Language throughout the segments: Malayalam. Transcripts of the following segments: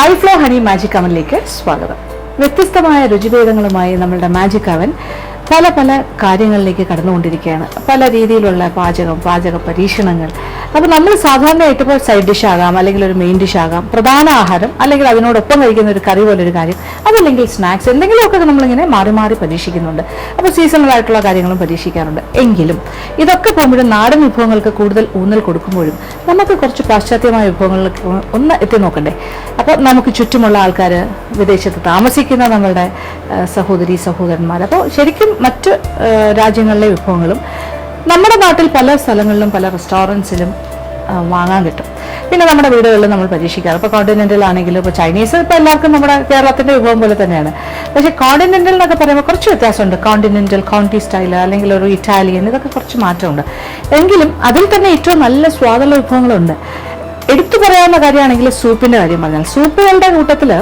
ഹൈഫ്ലോ ഹണി മാജിക് അവനിലേക്ക് സ്വാഗതം. വ്യത്യസ്തമായ രുചിഭേദങ്ങളുമായി നമ്മളുടെ മാജിക് അവൻ പല പല കാര്യങ്ങളിലേക്ക് കടന്നുകൊണ്ടിരിക്കുകയാണ്. പല രീതിയിലുള്ള പാചക പരീക്ഷണങ്ങൾ. അപ്പോൾ നമ്മൾ സാധാരണയായിട്ട് ഇപ്പോൾ സൈഡ് ഡിഷ് ആകാം, അല്ലെങ്കിൽ ഒരു മെയിൻ ഡിഷ് ആകാം, പ്രധാന ആഹാരം, അല്ലെങ്കിൽ അതിനോടൊപ്പം കഴിക്കുന്ന ഒരു കറി പോലൊരു കാര്യം, അതല്ലെങ്കിൽ സ്നാക്സ്, എന്തെങ്കിലുമൊക്കെ നമ്മളിങ്ങനെ മാറി മാറി പരീക്ഷിക്കുന്നുണ്ട്. അപ്പോൾ സീസണലായിട്ടുള്ള കാര്യങ്ങളും പരീക്ഷിക്കാറുണ്ട്. എങ്കിലും ഇതൊക്കെ പോകുമ്പോഴും നാടൻ വിഭവങ്ങൾക്ക് കൂടുതൽ ഊന്നൽ കൊടുക്കുമ്പോഴും നമുക്ക് കുറച്ച് പാശ്ചാത്യമായ വിഭവങ്ങളിലേക്ക് ഒന്ന് എത്തി നോക്കണ്ടേ. അപ്പോൾ നമുക്ക് ചുറ്റുമുള്ള ആൾക്കാർ, വിദേശത്ത് താമസിക്കുന്ന നമ്മളുടെ സഹോദരന്മാർ, അപ്പോൾ ശരിക്കും മറ്റ് രാജ്യങ്ങളിലെ വിഭവങ്ങളും നമ്മുടെ നാട്ടിൽ പല സ്ഥലങ്ങളിലും പല റെസ്റ്റോറൻറ്റ്സിലും വാങ്ങാൻ കിട്ടും. പിന്നെ നമ്മുടെ വീടുകളിൽ നമ്മൾ പരീക്ഷിക്കാറ്. ഇപ്പോൾ കോണ്ടിനെൻ്റൽ ആണെങ്കിലും ഇപ്പോൾ ചൈനീസ് ഇപ്പോൾ എല്ലാവർക്കും നമ്മുടെ കേരളത്തിൻ്റെ വിഭവം പോലെ തന്നെയാണ്. പക്ഷേ കോണ്ടിനെൻ്റൽ എന്നൊക്കെ പറയുമ്പോൾ കുറച്ച് വ്യത്യാസമുണ്ട്. കോണ്ടിനെൻ്റൽ, കോണ്ടി സ്റ്റൈൽ, അല്ലെങ്കിൽ ഒരു ഇറ്റാലിയൻ, ഇതൊക്കെ കുറച്ച് മാറ്റമുണ്ട്. എങ്കിലും അതിൽ തന്നെ ഏറ്റവും നല്ല സ്വാദുള്ള വിഭവങ്ങളുണ്ട്. എടുത്തു പറയാവുന്ന കാര്യമാണെങ്കിൽ സൂപ്പിൻ്റെ കാര്യം പറഞ്ഞാൽ, സൂപ്പുകളുടെ കൂട്ടത്തിൽ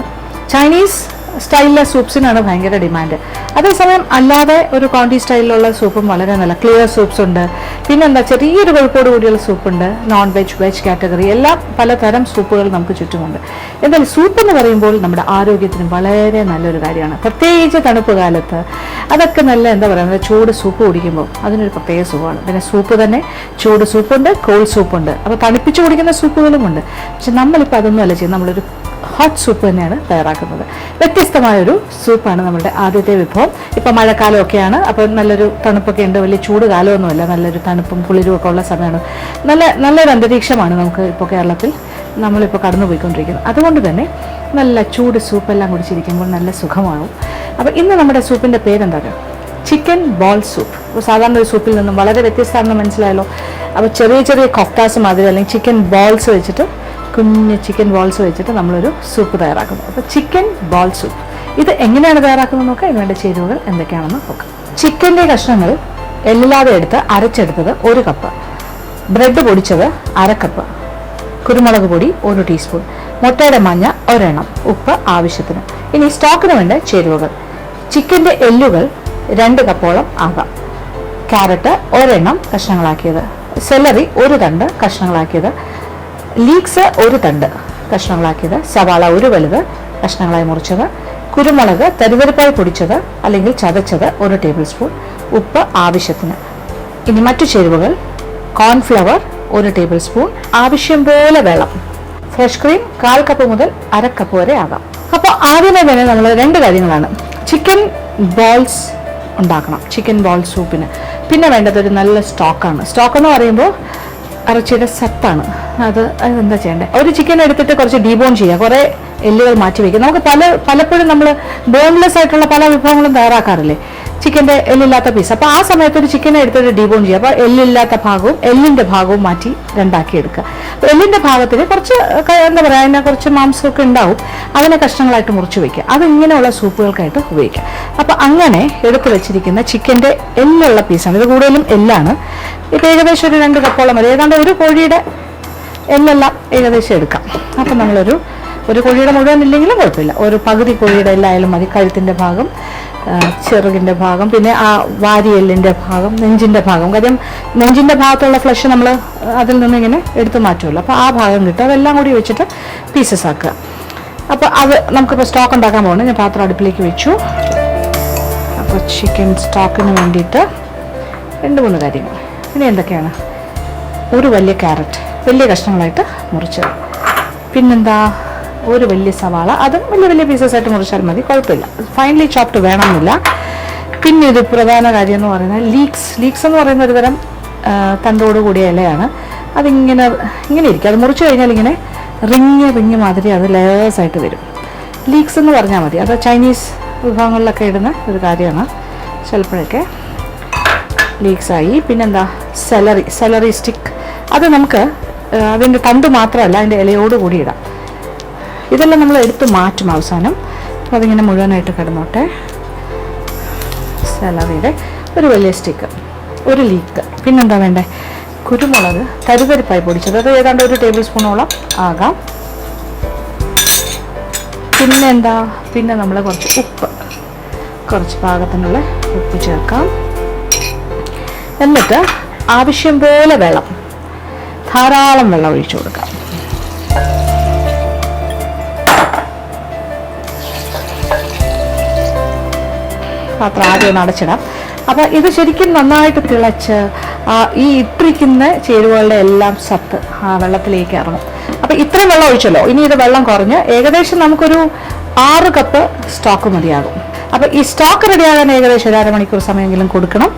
ചൈനീസ് സ്റ്റൈലിലെ സൂപ്സിനാണ് ഭയങ്കര ഡിമാൻഡ്. അതേസമയം അല്ലാതെ ഒരു കോണ്ടി സ്റ്റൈലിലുള്ള സൂപ്പും വളരെ നല്ല ക്ലിയർ സൂപ്സ് ഉണ്ട്. പിന്നെന്താ, ചെറിയൊരു കൊഴുപ്പോട് കൂടിയുള്ള സൂപ്പുണ്ട്. നോൺ വെജ്, വെജ് കാറ്റഗറി, എല്ലാം പലതരം സൂപ്പുകൾ നമുക്ക് ചുറ്റുമുണ്ട്. എന്തായാലും സൂപ്പ് എന്ന് പറയുമ്പോൾ നമ്മുടെ ആരോഗ്യത്തിന് വളരെ നല്ലൊരു കാര്യമാണ്. പ്രത്യേകിച്ച് തണുപ്പ് കാലത്ത് അതൊക്കെ നല്ല എന്താ പറയുക, ചൂട് സൂപ്പ് കുടിക്കുമ്പോൾ അതിനൊരു പ്രത്യേക സുഖമാണ്. പിന്നെ സൂപ്പ് തന്നെ ചൂട് സൂപ്പുണ്ട്, കോൾഡ് സൂപ്പുണ്ട്. അപ്പോൾ തണുപ്പിച്ച് കുടിക്കുന്ന സൂപ്പുകളുമുണ്ട്. പക്ഷെ നമ്മളിപ്പോൾ അതൊന്നും അല്ല ചെയ്യുന്നത്, നമ്മളൊരു ഹോട്ട് സൂപ്പ് തന്നെയാണ് തയ്യാറാക്കുന്നത്. വ്യത്യസ്തമായൊരു സൂപ്പാണ് നമ്മുടെ ആദ്യത്തെ വിഭവം. ഇപ്പോൾ മഴക്കാലമൊക്കെയാണ്, അപ്പോൾ നല്ലൊരു തണുപ്പൊക്കെ ഉണ്ട്. വലിയ ചൂട് കാലമൊന്നുമല്ല, നല്ലൊരു തണുപ്പും കുളിരും ഒക്കെ ഉള്ള സമയമാണ്. നല്ലൊരു അന്തരീക്ഷമാണ് നമുക്ക് ഇപ്പോൾ കേരളത്തിൽ നമ്മളിപ്പോൾ കടന്നുപോയിക്കൊണ്ടിരിക്കുന്നത്. അതുകൊണ്ട് തന്നെ നല്ല ചൂട് സൂപ്പെല്ലാം കുടിച്ചിരിക്കുമ്പോൾ നല്ല സുഖമാകും. അപ്പോൾ ഇന്ന് നമ്മുടെ സൂപ്പിൻ്റെ പേരെന്താ? Chicken ball soup. സാധാരണ ഒരു സൂപ്പിൽ നിന്നും വളരെ വ്യത്യസ്തമാണെന്ന് മനസ്സിലായല്ലോ. അപ്പോൾ ചെറിയ ചെറിയ കൊക്താസ് മാതിരി, അല്ലെങ്കിൽ ചിക്കൻ ബോൾസ് വെച്ചിട്ട്, കുഞ്ഞ് ചിക്കൻ ബോൾസ് വെച്ചിട്ട് നമ്മളൊരു സൂപ്പ് തയ്യാറാക്കുന്നു. അപ്പോൾ ചിക്കൻ ബോൾ സൂപ്പ് ഇത് എങ്ങനെയാണ് തയ്യാറാക്കുന്നത് നോക്കാം. ഇതിന് വേണ്ട ചേരുവകൾ എന്തൊക്കെയാണെന്ന് നോക്കാം. ചിക്കൻ്റെ കഷ്ണങ്ങൾ എല്ലില്ലാതെ എടുത്ത് അരച്ചെടുത്തത് 1 കപ്പ്, ബ്രെഡ് പൊടിച്ചത് 1/2 കപ്പ്, കുരുമുളക് പൊടി 1 ടീസ്പൂൺ, മുട്ടയുടെ മഞ്ഞ 1 എണ്ണം, ഉപ്പ് ആവശ്യത്തിന്. ഇനി സ്റ്റോക്കിന് വേണ്ട ചേരുവകൾ: ചിക്കൻ്റെ എല്ലുകൾ 2 കപ്പോളം ആകാം, ക്യാരറ്റ് 1 എണ്ണം കഷ്ണങ്ങളാക്കിയത്, സെലറി 1 തണ്ട് കഷ്ണങ്ങളാക്കിയത്, ലീക്സ് 1 തണ്ട് കഷ്ണങ്ങളാക്കിയത്, സവാള 1 വലുത് കഷ്ണങ്ങളായി മുറിച്ചത്, കുരുമുളക് തരിതരിപ്പായി പൊടിച്ചത് അല്ലെങ്കിൽ ചതച്ചത് 1 ടേബിൾ സ്പൂൺ, ഉപ്പ് ആവശ്യത്തിന്. ഇനി മറ്റു ചേരുവകൾ: കോൺഫ്ലവർ 1 ടേബിൾ സ്പൂൺ, ആവശ്യം പോലെ വെള്ളം, ഫ്രഷ് ക്രീം 1/4 കപ്പ് മുതൽ 1/2 കപ്പ് വരെ ആകാം. അപ്പോൾ ആദ്യമേ തന്നെ നമ്മൾ 2 കാര്യങ്ങളാണ്. ചിക്കൻ ബോൾസ് ഉണ്ടാക്കണം, ചിക്കൻ ബോൾ സൂപ്പിന്. പിന്നെ വേണ്ടത് ഒരു നല്ല സ്റ്റോക്കാണ്. സ്റ്റോക്ക് എന്ന് പറയുമ്പോൾ ഇറച്ചിയുടെ സത്താണ്. അത് എന്താ ചെയ്യേണ്ടത്? ഒരു ചിക്കൻ എടുത്തിട്ട് കുറച്ച് ഡീബോൺ ചെയ്യുക, കുറേ എല്ലുകൾ മാറ്റി വയ്ക്കുക. നമുക്ക് പലപ്പോഴും നമ്മൾ ബോൺലെസ് ആയിട്ടുള്ള പല വിഭവങ്ങളും തയ്യാറാക്കാറില്ലേ, ചിക്കൻ്റെ എല്ലില്ലാത്ത പീസ്. അപ്പോൾ ആ സമയത്ത് ഒരു ചിക്കനെ എടുത്തിട്ട് ഡീബോൺ ചെയ്യുക. അപ്പോൾ എല്ലില്ലാത്ത ഭാഗവും എല്ലിൻ്റെ ഭാഗവും മാറ്റി 2 ആക്കി എടുക്കുക. അപ്പോൾ എല്ലിൻ്റെ ഭാഗത്തിന് കുറച്ച് എന്താ പറയുക, അതിനെ കുറച്ച് മാംസമൊക്കെ ഉണ്ടാവും, അതിനെ കഷ്ണങ്ങളായിട്ട് മുറിച്ച് വയ്ക്കുക. അത് ഇങ്ങനെയുള്ള സൂപ്പുകൾക്കായിട്ട് ഉപയോഗിക്കുക. അപ്പോൾ അങ്ങനെ എടുത്ത് വെച്ചിരിക്കുന്ന ചിക്കൻ്റെ എല്ലുള്ള പീസാണ്. ഇത് കൂടുതലും എല്ലാണ്. ഇപ്പോൾ ഏകദേശം ഒരു 2 കപ്പോളം വരെ, ഏതാണ്ട് ഒരു കോഴിയുടെ എല്ലെല്ലാം ഏകദേശം എടുക്കാം. അപ്പം ഒരു കോഴിയുടെ മുഴുവൻ ഇല്ലെങ്കിലും കുഴപ്പമില്ല, ഒരു പകുതി കോഴിയുടെ എല്ലായാലും മതി. കഴുത്തിൻ്റെ ഭാഗം, ചെറുകിൻ്റെ ഭാഗം, പിന്നെ ആ വാരിയെല്ലിൻ്റെ ഭാഗം, നെഞ്ചിൻ്റെ ഭാഗം. കാര്യം നെഞ്ചിൻ്റെ ഭാഗത്തുള്ള ഫ്ലഷ് നമ്മൾ അതിൽ നിന്ന് ഇങ്ങനെ എടുത്ത് മാറ്റുമല്ലോ, അപ്പോൾ ആ ഭാഗം കിട്ടും. അതെല്ലാം കൂടി വെച്ചിട്ട് പീസസ് ആക്കുക. അപ്പോൾ അത് നമുക്കിപ്പോൾ സ്റ്റോക്ക് ഉണ്ടാക്കാൻ പോകണം. ഞാൻ പാത്രം അടുപ്പിലേക്ക് വെച്ചു. അപ്പോൾ ചിക്കൻ സ്റ്റോക്കിന് വേണ്ടിയിട്ട് 2-3 കാര്യങ്ങൾ. പിന്നെ എന്തൊക്കെയാണ്? ഒരു വലിയ ക്യാരറ്റ് വലിയ കഷ്ണങ്ങളായിട്ട് മുറിച്ചത്, പിന്നെന്താ, ഒരു വലിയ സവാള, അതും വലിയ പീസസ് ആയിട്ട് മുറിച്ചാൽ മതി, കുഴപ്പമില്ല, ഫൈനലി ചോപ്ഡ് വേണമെന്നില്ല. പിന്നെ ഒരു പ്രധാന കാര്യം എന്ന് പറയുന്നത് ലീക്സ് എന്ന് പറയുന്ന ഒരു തരം തണ്ടോട് കൂടിയ ഇലയാണ്. ഇങ്ങനെ ഇരിക്കും. അത് മുറിച്ച് കഴിഞ്ഞാൽ ഇങ്ങനെ റിങ് മാതിരി അത് ലെയേഴ്സായിട്ട് വരും. ലീക്സ് എന്ന് പറഞ്ഞാൽ മതി. അത് ചൈനീസ് വിഭവങ്ങളിലൊക്കെ ഇടുന്ന ഒരു കാര്യമാണ്. ചിലപ്പോഴൊക്കെ ലീക്സായി. പിന്നെന്താ, സെലറി സ്റ്റിക്ക്. അത് നമുക്ക് അതിൻ്റെ തണ്ട് മാത്രമല്ല, അതിൻ്റെ ഇലയോട് കൂടി ഇടാം. ഇതെല്ലാം നമ്മൾ എടുത്ത് മാറ്റും അവസാനം. അപ്പോൾ അതിങ്ങനെ മുഴുവനായിട്ട് കിടന്നോട്ടെ. സെലറിയുടെ ഒരു വലിയ സ്റ്റിക്ക്, ഒരു ലീക്ക്. പിന്നെന്താ വേണ്ടേ? കുരുമുളക് തരിതരിപ്പായി പൊടിച്ചത്, അത് ഏതാണ്ട് 1 ടേബിൾ സ്പൂണോളം ആകാം. പിന്നെ നമ്മൾ കുറച്ച് ഉപ്പ്, കുറച്ച് പാകത്തിനുള്ള ഉപ്പ് ചേർക്കാം. എന്നിട്ട് ആവശ്യം പോലെ വെള്ളം, ധാരാളം വെള്ളം ഒഴിച്ചു കൊടുക്കാം. പാത്രം ആദ്യം ഒന്ന് അടച്ചിടാം. അപ്പോൾ ഇത് ശരിക്കും നന്നായിട്ട് തിളച്ച് ഈ ഇട്ടിരിക്കുന്ന ചേരുവകളുടെ എല്ലാം സത്ത് ആ വെള്ളത്തിലേക്ക് ഇറങ്ങും. അപ്പോൾ ഇത്രയും വെള്ളം ഒഴിച്ചല്ലോ, ഇനി ഇത് വെള്ളം കുറഞ്ഞ് ഏകദേശം നമുക്കൊരു 6 കപ്പ് സ്റ്റോക്ക് മതിയാകും. അപ്പോൾ ഈ സ്റ്റോക്ക് റെഡിയാകാൻ ഏകദേശം 1 അരമണിക്കൂർ സമയമെങ്കിലും കൊടുക്കണം.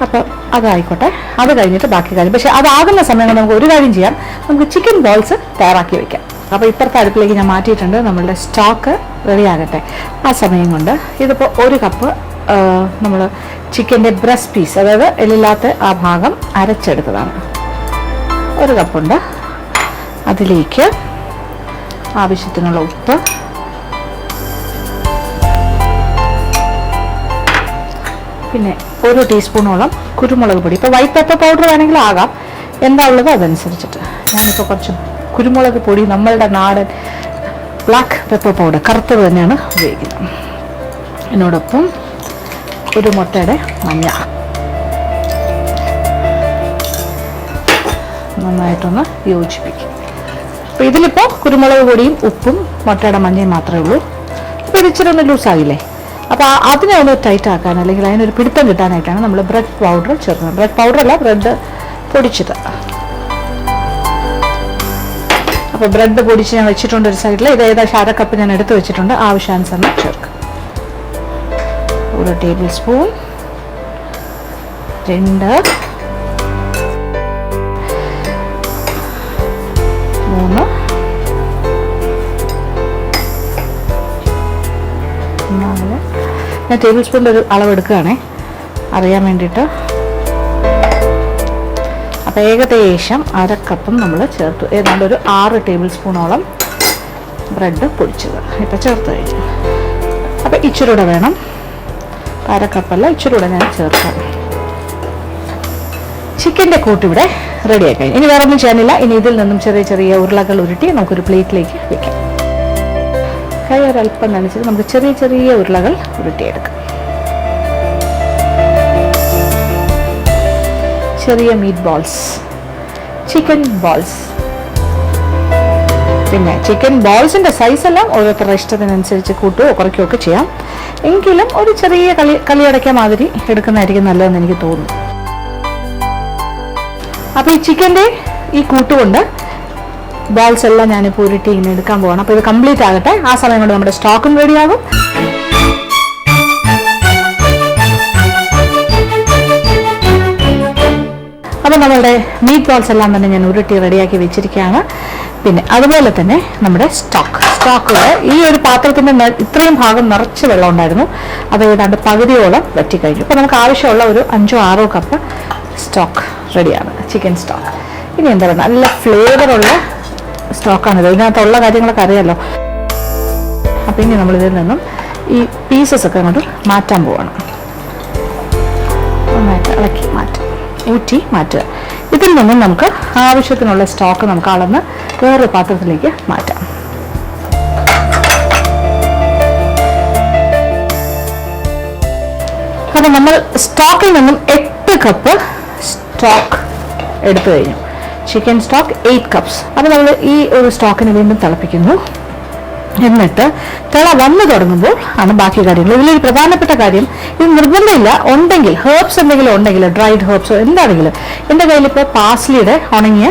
അപ്പോൾ അതായിക്കോട്ടെ, അത് കഴിഞ്ഞിട്ട് ബാക്കി കാര്യം. പക്ഷേ അതാകുന്ന സമയം നമുക്ക് ഒരു കാര്യം ചെയ്യാം, നമുക്ക് ചിക്കൻ ബോൾസ് തയ്യാറാക്കി വെക്കാം. അപ്പോൾ ഇപ്പുറത്തെ അടുപ്പിലേക്ക് ഞാൻ മാറ്റിയിട്ടുണ്ട്. നമ്മളുടെ സ്റ്റോക്ക് റെഡിയാകട്ടെ. ആ സമയം കൊണ്ട് ഇതിപ്പോൾ 1 കപ്പ് നമ്മൾ ചിക്കൻ്റെ ബ്രസ്റ്റ് പീസ്, അതായത് എല്ലില്ലാത്ത ആ ഭാഗം അരച്ചെടുത്തതാണ്. 1 കപ്പുണ്ട്. അതിലേക്ക് ആവശ്യത്തിനുള്ള ഉപ്പ്, പിന്നെ 1 ടീസ്പൂണോളം കുരുമുളക് പൊടി. ഇപ്പോൾ വൈറ്റ് പെപ്പർ പൗഡർ വേണമെങ്കിലും ആകാം, എന്താ ഉള്ളത് അതനുസരിച്ചിട്ട്. ഞാനിപ്പോൾ കുറച്ച് കുരുമുളക് പൊടി, നമ്മളുടെ നാടൻ ബ്ലാക്ക് പെപ്പർ പൗഡർ, കറുത്തത് തന്നെയാണ് ഉപയോഗിക്കുന്നത്. ഇതിനോടൊപ്പം 1 മുട്ടയുടെ മഞ്ഞ നന്നായിട്ടൊന്ന് യോജിപ്പിക്കും. അപ്പോൾ ഇതിലിപ്പോൾ കുരുമുളക് പൊടിയും ഉപ്പും മുട്ടയുടെ മഞ്ഞയും മാത്രമേ ഉള്ളൂ. അപ്പോൾ ഇത് ഇച്ചിരി ഒന്ന് ലൂസാകില്ലേ. അപ്പോൾ അതിനെ ഒന്ന് ടൈറ്റ് ആക്കാൻ, അല്ലെങ്കിൽ അതിനൊരു പിടുത്തം കിട്ടാനായിട്ടാണ് നമ്മൾ ബ്രെഡ് പൗഡർ ചേർക്കുന്നത്. ബ്രെഡ് പൗഡർ അല്ല, ബ്രെഡ് പൊടിച്ചത്. അപ്പോൾ ബ്രെഡ് പൊടിച്ച് ഞാൻ വെച്ചിട്ടുണ്ട് ഒരു സൈഡിൽ. ഇത് ഏകദേശം 1/2 കപ്പ് ഞാൻ എടുത്ത് വെച്ചിട്ടുണ്ട്. ആവശ്യാനുസരണം ചേർക്കും. 1 ടേബിൾ സ്പൂൺ, 2, 3, 4. ഞാൻ ടേബിൾ സ്പൂണിൻ്റെ ഒരു അളവെടുക്കുകയാണേ, അറിയാൻ വേണ്ടിയിട്ട്. അപ്പോൾ ഏകദേശം 1/2 കപ്പും നമ്മൾ ചേർത്തു. ഏതാണ്ട് ഒരു 6 ടേബിൾ സ്പൂണോളം ബ്രെഡ് പൊടിച്ചത് ഇപ്പോൾ ചേർത്ത് കഴിഞ്ഞു. അപ്പോൾ ഇച്ചിരൂടെ വേണം, 1/2 കപ്പല്ല, ഇച്ചിരൂടെ ഞാൻ ചേർക്കാം. ചിക്കൻ്റെ കൂട്ടിവിടെ റെഡിയായി കഴിഞ്ഞു. ഇനി വേറെ ഒന്നും ചെയ്യാനില്ല. ഇനി ഇതിൽ നിന്നും ചെറിയ ചെറിയ ഉരുളകൾ ഉരുട്ടി നമുക്കൊരു പ്ലേറ്റിലേക്ക് വെക്കാം. കൈ ഒരല്പം നനച്ചിട്ട് നമുക്ക് ചെറിയ ചെറിയ ഉരുളകൾ ഉരുട്ടിയെടുക്കാം. ചെറിയ മീറ്റ് ബോൾസ്, ചിക്കൻ ബോൾസ്. പിന്നെ ചിക്കൻ ബോൾസിൻ്റെ സൈസെല്ലാം ഓരോരുത്തരുടെ ഇഷ്ടത്തിനനുസരിച്ച് കൂട്ടുകയോ കുറയ്ക്കുകയോ ഒക്കെ ചെയ്യാം. എങ്കിലും ഒരു ചെറിയ കളിയടയ്ക്ക മാതിരി എടുക്കുന്നതായിരിക്കും നല്ലതെന്ന് എനിക്ക് തോന്നുന്നു. അപ്പോൾ ഈ ചിക്കൻ്റെ ഈ കൂട്ടുകൊണ്ട് ബോൾസ് എല്ലാം ഞാനിപ്പോൾ ഉരുട്ടി ഇങ്ങനെ എടുക്കാൻ പോകണം. അപ്പോൾ ഇത് കംപ്ലീറ്റ് ആകട്ടെ. ആ സമയം കൊണ്ട് നമ്മുടെ സ്റ്റോക്കും റെഡിയാകും. അപ്പോൾ നമ്മളുടെ മീറ്റ് ബോൾസ് എല്ലാം തന്നെ ഞാൻ ഉരുട്ടി റെഡിയാക്കി വെച്ചിരിക്കുകയാണ്. പിന്നെ അതുപോലെ തന്നെ നമ്മുടെ സ്റ്റോക്കുകൾ ഈ ഒരു പാത്രത്തിൻ്റെ ഇത്രയും ഭാഗം നിറച്ച് വെള്ളം ഉണ്ടായിരുന്നു. അത് ഏതാണ്ട് പകുതിയോളം വറ്റിക്കഴിഞ്ഞു. അപ്പോൾ നമുക്ക് ആവശ്യമുള്ള ഒരു 5-6 കപ്പ് സ്റ്റോക്ക് റെഡിയാണ്, ചിക്കൻ സ്റ്റോക്ക്. ഇനി എന്താ പറയുക, നല്ല ഫ്ലേവറുള്ള സ്റ്റോക്കാണിത്. ഇതിനകത്തുള്ള കാര്യങ്ങളൊക്കെ അറിയാമല്ലോ. അപ്പോൾ ഇനി നമ്മളിതിൽ നിന്നും ഈ പീസസ് ഒക്കെ അങ്ങോട്ട് മാറ്റാൻ പോവാണ്. നന്നായിട്ട് ഇളക്കി ഊറ്റി മാറ്റുക. ഇതിൽ നിന്നും നമുക്ക് ആവശ്യത്തിനുള്ള സ്റ്റോക്ക് നമുക്ക് അളന്ന് വേറൊരു പാത്രത്തിലേക്ക് മാറ്റാം. അപ്പോൾ നമ്മൾ സ്റ്റോക്കിൽ നിന്നും 8 കപ്പ് സ്റ്റോക്ക് എടുത്തു കഴിഞ്ഞു. Chicken stock 8 cups. അപ്പോൾ നമ്മൾ ഈ ഒരു സ്റ്റോക്കിന് വീണ്ടും തിളപ്പിക്കുന്നു. എന്നിട്ട് തിള വന്നു തുടങ്ങുമ്പോൾ ആണ് ബാക്കി കാര്യങ്ങൾ. ഇതിലൊരു പ്രധാനപ്പെട്ട കാര്യം, ഇത് നിർബന്ധമില്ല, ഉണ്ടെങ്കിൽ ഹേർബ്സ് എന്തെങ്കിലും ഉണ്ടെങ്കിൽ, ഡ്രൈഡ് ഹേർബ്സോ എന്താണെങ്കിലും. എൻ്റെ കയ്യിലിപ്പോൾ പാസ്ലിയുടെ ഉണങ്ങിയ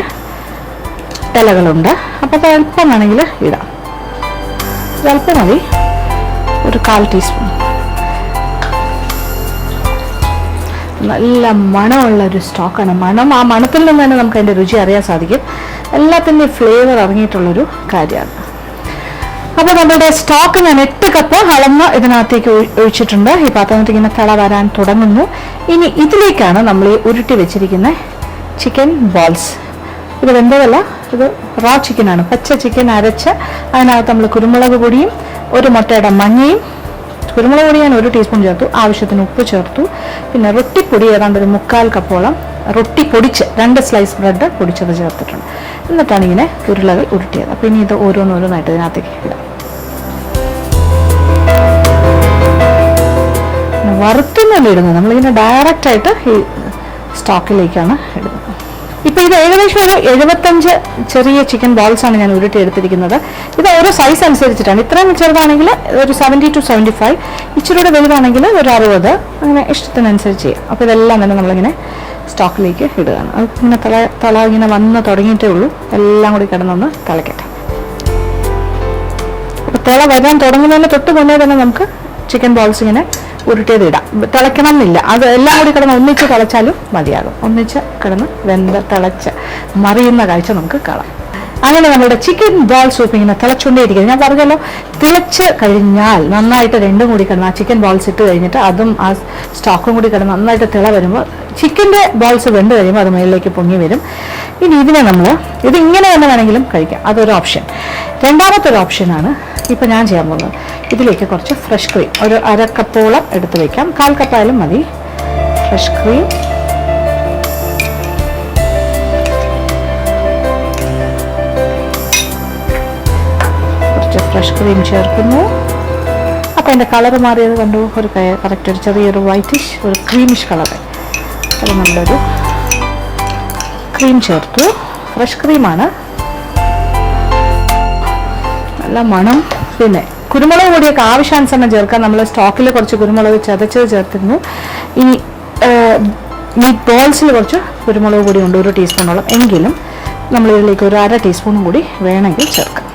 ഇലകളുണ്ട്. അപ്പോൾ അത് അല്പം വേണമെങ്കിൽ ഇടാം. ഒരല്പം മതി, ഒരു 1/4 ടീസ്പൂൺ. നല്ല മണമുള്ളൊരു സ്റ്റോക്കാണ്. ആ മണത്തിൽ നിന്ന് തന്നെ നമുക്ക് അതിൻ്റെ രുചി അറിയാൻ സാധിക്കും. എല്ലാത്തിൻ്റെയും ഫ്ലേവർ ഇറങ്ങിയിട്ടുള്ളൊരു കാര്യമാണ്. അപ്പോൾ നമ്മുടെ സ്റ്റോക്ക് ഞാൻ 8 കപ്പ് അളന്ന് ഇതിനകത്തേക്ക് ഒഴിച്ചിട്ടുണ്ട്. ഈ പാത്രത്തിൽ ഇങ്ങനെ തിള വരാൻ തുടങ്ങുന്നു. ഇനി ഇതിലേക്കാണ് നമ്മൾ ഈ ഉരുട്ടി വെച്ചിരിക്കുന്ന ചിക്കൻ ബോൾസ്. ഇത് വെന്തതല്ല, ഇത് റോ ചിക്കനാണ്. പച്ച ചിക്കൻ അരച്ച് അതിനകത്ത് നമ്മൾ കുരുമുളക് പൊടിയും 1 മുട്ടയുടെ മഞ്ഞയും, കുരുമുളക് പൊടി ഞാൻ 1 ടീസ്പൂൺ ചേർത്തു, ആവശ്യത്തിന് ഉപ്പ് ചേർത്തു. പിന്നെ റൊട്ടിപ്പൊടി ഏതാണ്ട് ഒരു 3/4 കപ്പോളം റൊട്ടി പൊടിച്ച് 2 സ്ലൈസ് ബ്രെഡ് പൊടിച്ചത് ചേർത്തിട്ടുണ്ട്. എന്നിട്ടാണ് ഇങ്ങനെ ഉരുളകൾ ഉരുട്ടിയത്. അപ്പോൾ ഇനി ഇത് ഓരോന്നോരോന്നായിട്ട് ഇതിനകത്തേക്ക് ഇടാം. വറുത്തൊന്നുമല്ല ഇടുന്നത്, നമ്മളിങ്ങനെ ഡയറക്റ്റായിട്ട് ഈ സ്റ്റോക്കിലേക്കാണ് ഇടുന്നത്. ഇപ്പം ഇത് ഏകദേശം ഒരു 75 ചെറിയ ചിക്കൻ ബോൾസ് ആണ് ഞാൻ ഉരുട്ടി എടുത്തിരിക്കുന്നത്. ഇത് ഓരോ സൈസ് അനുസരിച്ചിട്ടാണ്. ഇത്രയും ചെറുതാണെങ്കിൽ ഒരു 70 to 75, ഇച്ചിരിയുടെ വലുതാണെങ്കിൽ ഒരു 60, അങ്ങനെ ഇഷ്ടത്തിനനുസരിച്ച് ചെയ്യാം. അപ്പോൾ ഇതെല്ലാം തന്നെ നമ്മളിങ്ങനെ സ്റ്റോക്കിലേക്ക് ഇടുകയാണ്. അത് ഇങ്ങനെ തള ഇങ്ങനെ വന്ന് തുടങ്ങിയിട്ടേ ഉള്ളൂ. എല്ലാം കൂടി കിടന്നൊന്ന് തിളക്കട്ടെ. അപ്പോൾ തിള വരാൻ തുടങ്ങുന്നതിന് തൊട്ട് മുന്നേ തന്നെ നമുക്ക് ചിക്കൻ ബോൾസ് ഇങ്ങനെ ഉരുട്ടിയത് ഇടാം. തിളയ്ക്കണം എന്നില്ല, അത് എല്ലാം കൂടി കിടന്ന് ഒന്നിച്ച് തിളച്ചാലും മതിയാകും. ഒന്നിച്ച് കിടന്ന് തിളച്ച് മറിയുന്ന കാഴ്ച നമുക്ക് കാണാം. അങ്ങനെ നമ്മുടെ ചിക്കൻ ബോൾ സൂപ്പ് ഇങ്ങനെ തിളച്ചുകൊണ്ടേയിരിക്കുന്നത്. ഞാൻ പറഞ്ഞല്ലോ, തിളച്ച് കഴിഞ്ഞാൽ നന്നായിട്ട് രണ്ടും കൂടി കിടന്ന് ആ ചിക്കൻ ബോൾസ് ഇട്ട് കഴിഞ്ഞിട്ട് അതും ആ സ്റ്റോക്കും കൂടി കിടന്ന് നന്നായിട്ട് തിള വരുമ്പോൾ ചിക്കൻ്റെ ബോൾസ് വെന്ത് കഴിയുമ്പോൾ അത് മുകളിലേക്ക് പൊങ്ങി വരും. ഇനി ഇതിനെ ഇത് ഇങ്ങനെ തന്നെ വേണമെങ്കിലും കഴിക്കാം, അതൊരു ഓപ്ഷൻ. രണ്ടാമത്തെ ഒരു ഓപ്ഷനാണ് ഇപ്പം ഞാൻ ചെയ്യാൻ പോകുന്നത്. ഇതിലേക്ക് കുറച്ച് ഫ്രഷ് ക്രീം ഒരു 1/2 കപ്പോളം എടുത്ത് വയ്ക്കാം. 1/4 കപ്പായാലും മതി. ഫ്രഷ് ക്രീം, കുറച്ച് ഫ്രഷ് ക്രീം ചേർക്കുന്നു. അപ്പോൾ അതിൻ്റെ കളർ മാറിയത് കണ്ടു, ഒരു കറക്റ്റ് ഒരു ചെറിയൊരു വൈറ്റിഷ് ഒരു ക്രീമിഷ് കളർ. അത് നല്ലൊരു ക്രീം ചേർത്തു. ഫ്രഷ് ക്രീമാണ്, നല്ല മണം. പിന്നെ കുരുമുളക് പൊടിയൊക്കെ ആവശ്യാനുസരണം ചേർക്കാം. നമ്മൾ സ്റ്റോക്കിൽ കുറച്ച് കുരുമുളക് ചതച്ചത് ചേർത്തിരുന്നു. ഇനി മീറ്റ് ബോൾസിൽ കുറച്ച് കുരുമുളക് പൊടി ഉണ്ട്, 1 ടീസ്പൂണോളം. എങ്കിലും നമ്മളിതിലേക്ക് ഒരു 1/2 ടീസ്പൂണും കൂടി വേണമെങ്കിൽ ചേർക്കാം.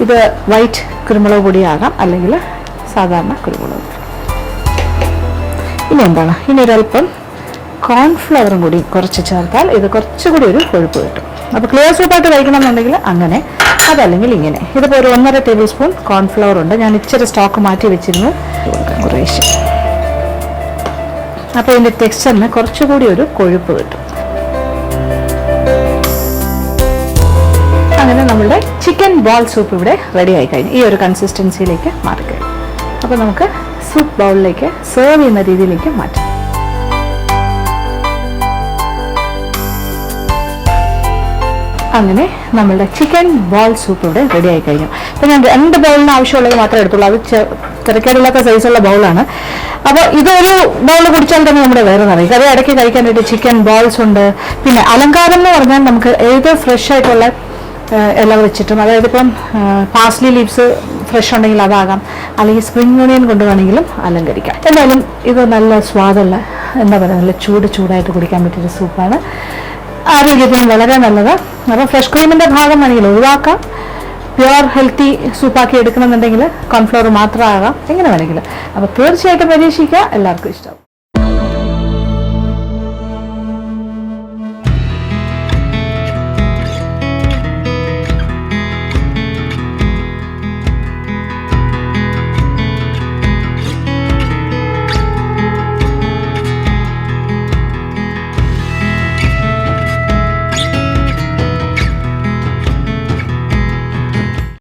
ഇത് വൈറ്റ് കുരുമുളക് പൊടിയാകാം, അല്ലെങ്കിൽ സാധാരണ കുരുമുളക് പൊടി. ഇനി എന്താണ്, ഇനി ഒരല്പം കോൺഫ്ലവറും കൂടി കുറച്ച് ചേർത്താൽ ഇത് കുറച്ചുകൂടി ഒരു കൊഴുപ്പ് കിട്ടും. അപ്പോൾ ക്ലിയർ സൂപ്പായിട്ട് കഴിക്കണമെന്നുണ്ടെങ്കിൽ അങ്ങനെ, അതല്ലെങ്കിൽ ഇങ്ങനെ. ഇതിപ്പോൾ ഒരു 1.5 ടേബിൾ സ്പൂൺ കോൺഫ്ലവർ ഉണ്ട്. ഞാൻ ഇച്ചിരി സ്റ്റോക്ക് മാറ്റി വെച്ചിരുന്നു, കുറേശ്ശെ. അപ്പോൾ ഇതിൻ്റെ ടെക്സ്ചറിന് കുറച്ചുകൂടി ഒരു കൊഴുപ്പ് കിട്ടും. അങ്ങനെ നമ്മളുടെ ചിക്കൻ ബോൾ സൂപ്പ് ഇവിടെ റെഡി ആയി കഴിഞ്ഞു. ഈ ഒരു കൺസിസ്റ്റൻസിയിലേക്ക് മാറിക്കഴിഞ്ഞു. അപ്പോൾ നമുക്ക് സൂപ്പ് ബൗളിലേക്ക് സെർവ് ചെയ്യുന്ന രീതിയിലേക്ക് മാറ്റാം. അങ്ങനെ നമ്മളുടെ ചിക്കൻ ബോൾ സൂപ്പ് ഇവിടെ റെഡി ആയി കഴിഞ്ഞു. അപ്പോൾ ഞാൻ 2 ബൗളിന് ആവശ്യമുള്ളത് മാത്രമേ എടുത്തുള്ളൂ. അത് തിരക്കേടില്ലാത്ത സൈസുള്ള ബൗളാണ്. അപ്പോൾ ഇതൊരു ബൗൾ കുടിച്ചാൽ തന്നെ നമ്മുടെ വേറെ നിറയും. അത് ഇടയ്ക്ക് കഴിക്കാനായിട്ട് ചിക്കൻ ബോൾസ് ഉണ്ട്. പിന്നെ അലങ്കാരം എന്ന് പറഞ്ഞാൽ നമുക്ക് ഏത് ഫ്രഷ് ആയിട്ടുള്ള ഇല വെച്ചിട്ടും, അതായത് ഇപ്പം പാസ്ലി ലീവ്സ് ഫ്രഷ് ഉണ്ടെങ്കിൽ അതാകാം, അല്ലെങ്കിൽ സ്പ്രിംഗ് ഓണിയൻ കൊണ്ടുവേണമെങ്കിലും അലങ്കരിക്കാം. എന്തായാലും ഇത് നല്ല സ്വാദുള്ള, എന്താ പറയുക, നല്ല ചൂടായിട്ട് കുടിക്കാൻ പറ്റിയൊരു സൂപ്പാണ്. ആരോഗ്യത്തിന് വളരെ നല്ലത്. അപ്പോൾ ഫ്രഷ് ക്രീമിൻ്റെ ഭാഗം വേണമെങ്കിൽ ഒഴിവാക്കാം. പ്യുവർ ഹെൽത്തി സൂപ്പാക്കി എടുക്കണമെന്നുണ്ടെങ്കിൽ കോൺഫ്ലവർ മാത്രമാകാം, എങ്ങനെ വേണമെങ്കിലും. അപ്പോൾ തീർച്ചയായിട്ടും പരീക്ഷിക്കുക, എല്ലാവർക്കും ഇഷ്ടം.